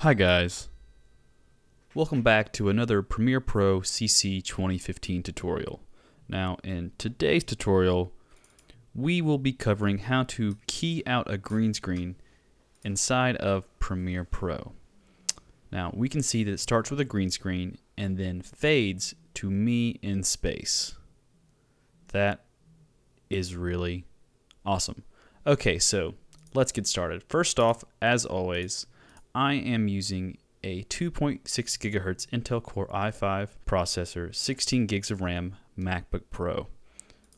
Hi guys, welcome back to another Premiere Pro CC 2015 tutorial. Now in today's tutorial we will be covering how to key out a green screen inside of Premiere Pro. Now we can see that it starts with a green screen and then fades to me in space. That is really awesome. Okay, so let's get started. First off, as always, I am using a 2.6 gigahertz Intel Core i5 processor, 16 gigs of RAM, MacBook Pro.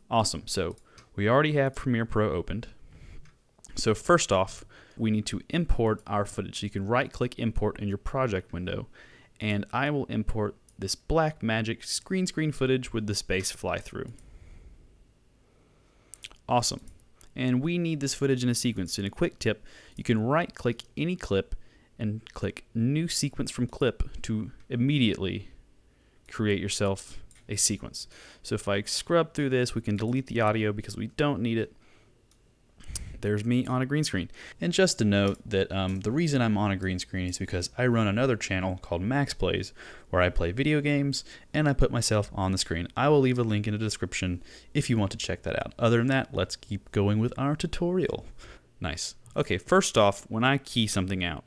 Awesome. So we already have Premiere Pro opened. So first off, we need to import our footage. So you can right-click Import in your project window, and I will import this Blackmagic screen footage with the space fly-through. Awesome. And we need this footage in a sequence. In a quick tip, you can right-click any clip and click New Sequence from Clip to immediately create yourself a sequence. So if I scrub through this, we can delete the audio because we don't need it. There's me on a green screen. And just to note that the reason I'm on a green screen is because I run another channel called MaxPlays where I play video games and I put myself on the screen. I will leave a link in the description if you want to check that out. Other than that, let's keep going with our tutorial. Nice. Okay, first off, when I key something out,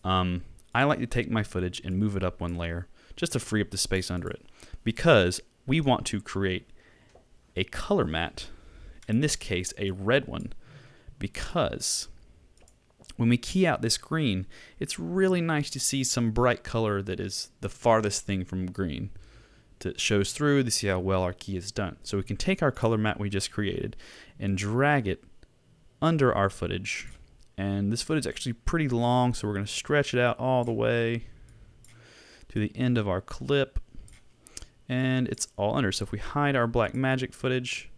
I like to take my footage and move it up one layer just to free up the space under it, because we want to create a color matte, in this case a red one, because when we key out this green, it's really nice to see some bright color that is the farthest thing from green. That shows through to see how well our key is done. So we can take our color matte we just created and drag it under our footage. And this footage is actually pretty long, so we're going to stretch it out all the way to the end of our clip. And it's all under. So if we hide our Blackmagic footage,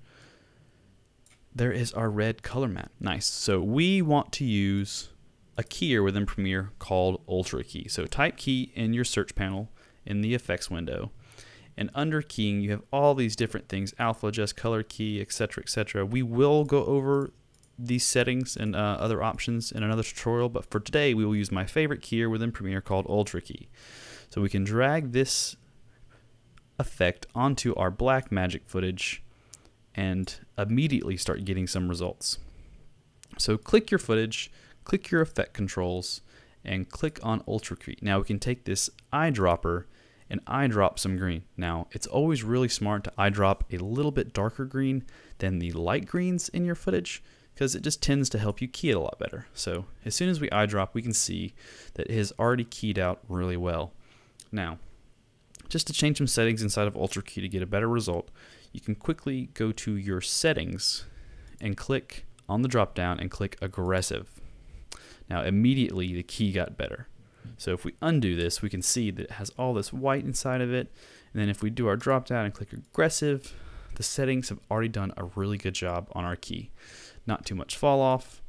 there is our red color matte. Nice. So we want to use a keyer within Premiere called Ultra Key. So type key in your search panel in the effects window. And under keying, you have all these different things: alpha, adjust, color key, etc., etc. We will go over these settings and other options in another tutorial, but for today we will use my favorite keyer within Premiere called Ultra Key. So we can drag this effect onto our Blackmagic footage and immediately start getting some results. So click your footage, click your effect controls, and click on Ultra Key. Now we can take this eyedropper and eyedrop some green. Now it's always really smart to eyedrop a little bit darker green than the light greens in your footage, because it just tends to help you key it a lot better. So as soon as we eyedrop, we can see that it has already keyed out really well. Now, just to change some settings inside of Ultra Key to get a better result, you can quickly go to your settings and click on the drop down and click aggressive. Now immediately the key got better. So if we undo this, we can see that it has all this white inside of it. And then if we do our drop down and click aggressive, the settings have already done a really good job on our key. Not too much fall off,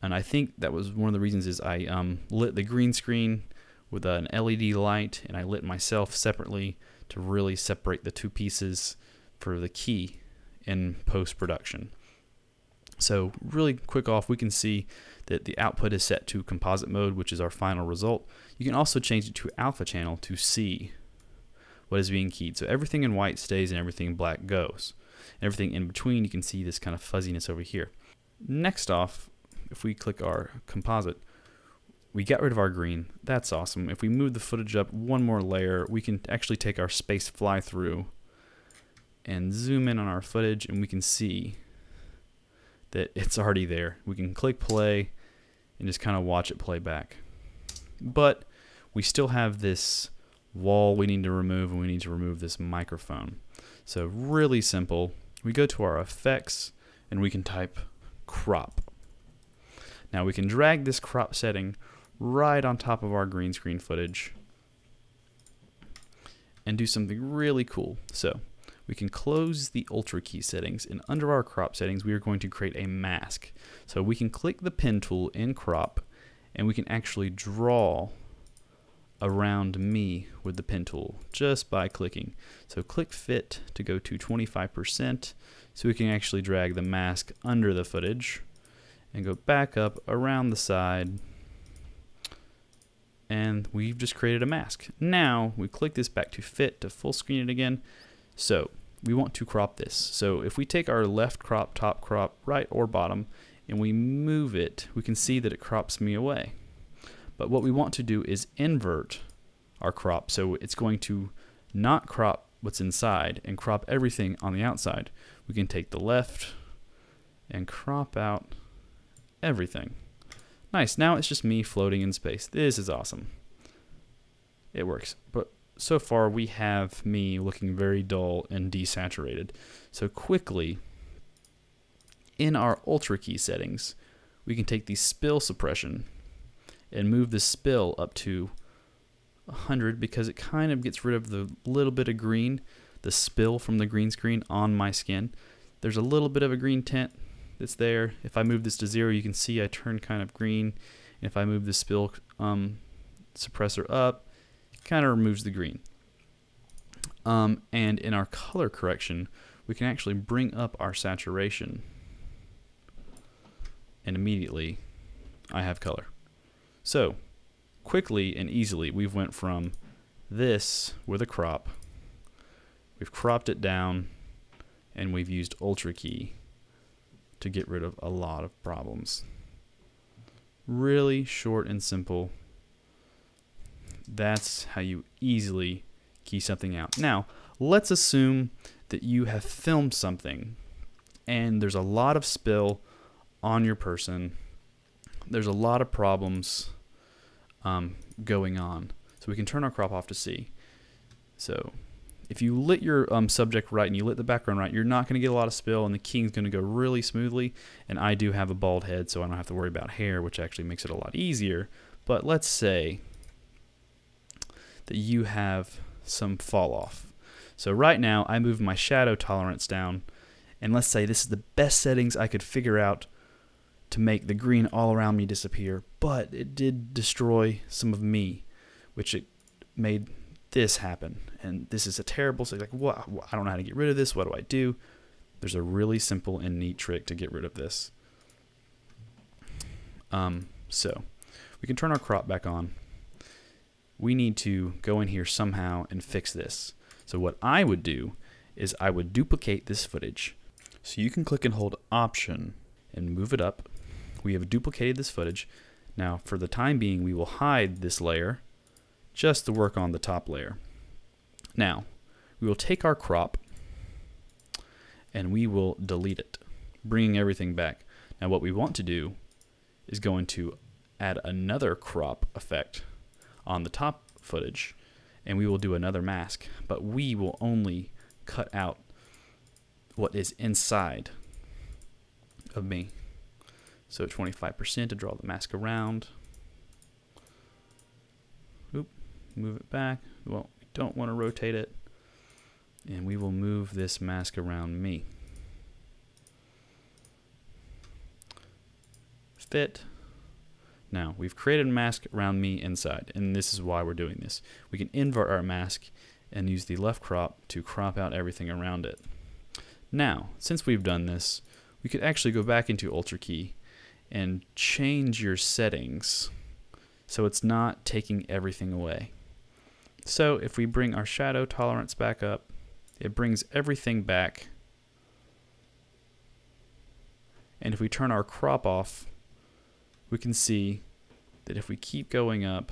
and I think that was one of the reasons is I lit the green screen with an LED light, and I lit myself separately to really separate the two pieces for the key in post-production. So really quick off, we can see that the output is set to composite mode, which is our final result. You can also change it to alpha channel to see what is being keyed. So everything in white stays and everything in black goes. And everything in between, you can see this kind of fuzziness over here. Next off, if we click our composite, we got rid of our green. That's awesome. If we move the footage up one more layer, we can actually take our space fly through and zoom in on our footage, and we can see that it's already there. We can click play and just kind of watch it play back. But we still have this wall we need to remove, and we need to remove this microphone. So really simple. We go to our effects and we can type crop. Now we can drag this crop setting right on top of our green screen footage and do something really cool. So we can close the Ultra Key settings, and under our crop settings we are going to create a mask. So we can click the pen tool in crop and we can actually draw around me with the pen tool just by clicking. So click fit to go to 25%, so we can actually drag the mask under the footage and go back up around the side and we've just created a mask. Now we click this back to fit to full screen it again. So we want to crop this. So if we take our left crop, top crop, right or bottom, and we move it, we can see that it crops me away. But what we want to do is invert our crop, so it's going to not crop what's inside and crop everything on the outside. We can take the left and crop out everything. Nice, now it's just me floating in space. This is awesome. It works, but so far we have me looking very dull and desaturated. So quickly, in our Ultra Key settings, we can take the spill suppression and move the spill up to 100 because it kind of gets rid of the little bit of green, the spill from the green screen on my skin. There's a little bit of a green tint that's there. If I move this to 0, you can see I turn kind of green. And if I move the spill suppressor up, it kind of removes the green. And in our color correction, we can actually bring up our saturation. And immediately, I have color. So, quickly and easily, we've went from this with a crop, we've cropped it down, and we've used Ultra Key to get rid of a lot of problems. Really short and simple. That's how you easily key something out. Now, let's assume that you have filmed something and there's a lot of spill on your person. There's a lot of problems going on. So we can turn our crop off to see. So if you lit your subject right and you lit the background right, you're not going to get a lot of spill and the keying's going to go really smoothly. And I do have a bald head, so I don't have to worry about hair, which actually makes it a lot easier. But let's say that you have some fall off. So right now I moved my shadow tolerance down, and let's say this is the best settings I could figure out to make the green all around me disappear, but it did destroy some of me, which it made this happen. And this is a terrible, so like, what? I don't know how to get rid of this. What do I do? There's a really simple and neat trick to get rid of this. So we can turn our crop back on. We need to go in here somehow and fix this. So what I would do is I would duplicate this footage. So you can click and hold Option and move it up. We have duplicated this footage. Now for the time being, we will hide this layer just to work on the top layer. Now we will take our crop and we will delete it, bringing everything back. Now what we want to do is going to add another crop effect on the top footage, and we will do another mask, but we will only cut out what is inside of me. So 25% to draw the mask around. Oop, move it back. Well, we don't want to rotate it. And we will move this mask around me. Fit. Now, we've created a mask around me inside, and this is why we're doing this. We can invert our mask and use the left crop to crop out everything around it. Now, since we've done this, we could actually go back into Ultra Key and change your settings so it's not taking everything away. So if we bring our shadow tolerance back up, it brings everything back. And if we turn our crop off, we can see that if we keep going up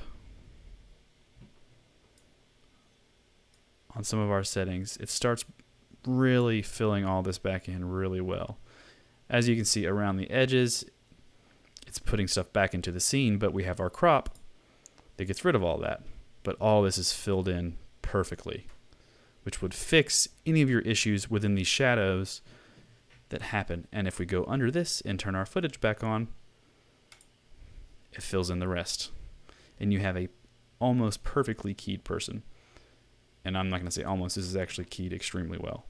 on some of our settings, it starts really filling all this back in really well. As you can see around the edges, it's putting stuff back into the scene, but we have our crop that gets rid of all that. But all this is filled in perfectly, which would fix any of your issues within these shadows that happen. And if we go under this and turn our footage back on, it fills in the rest. And you have a almost perfectly keyed person. And I'm not going to say almost, this is actually keyed extremely well.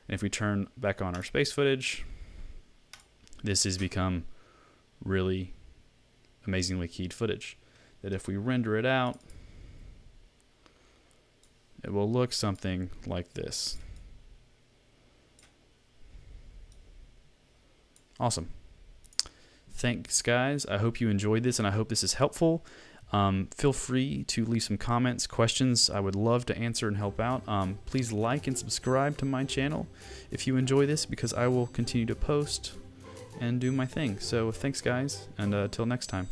And if we turn back on our space footage, this has become really amazingly keyed footage. That if we render it out, it will look something like this. Awesome. Thanks, guys. I hope you enjoyed this, and I hope this is helpful. Feel free to leave some comments, questions. I would love to answer and help out. Please like and subscribe to my channel if you enjoy this, because I will continue to post and do my thing. So thanks guys, and till next time.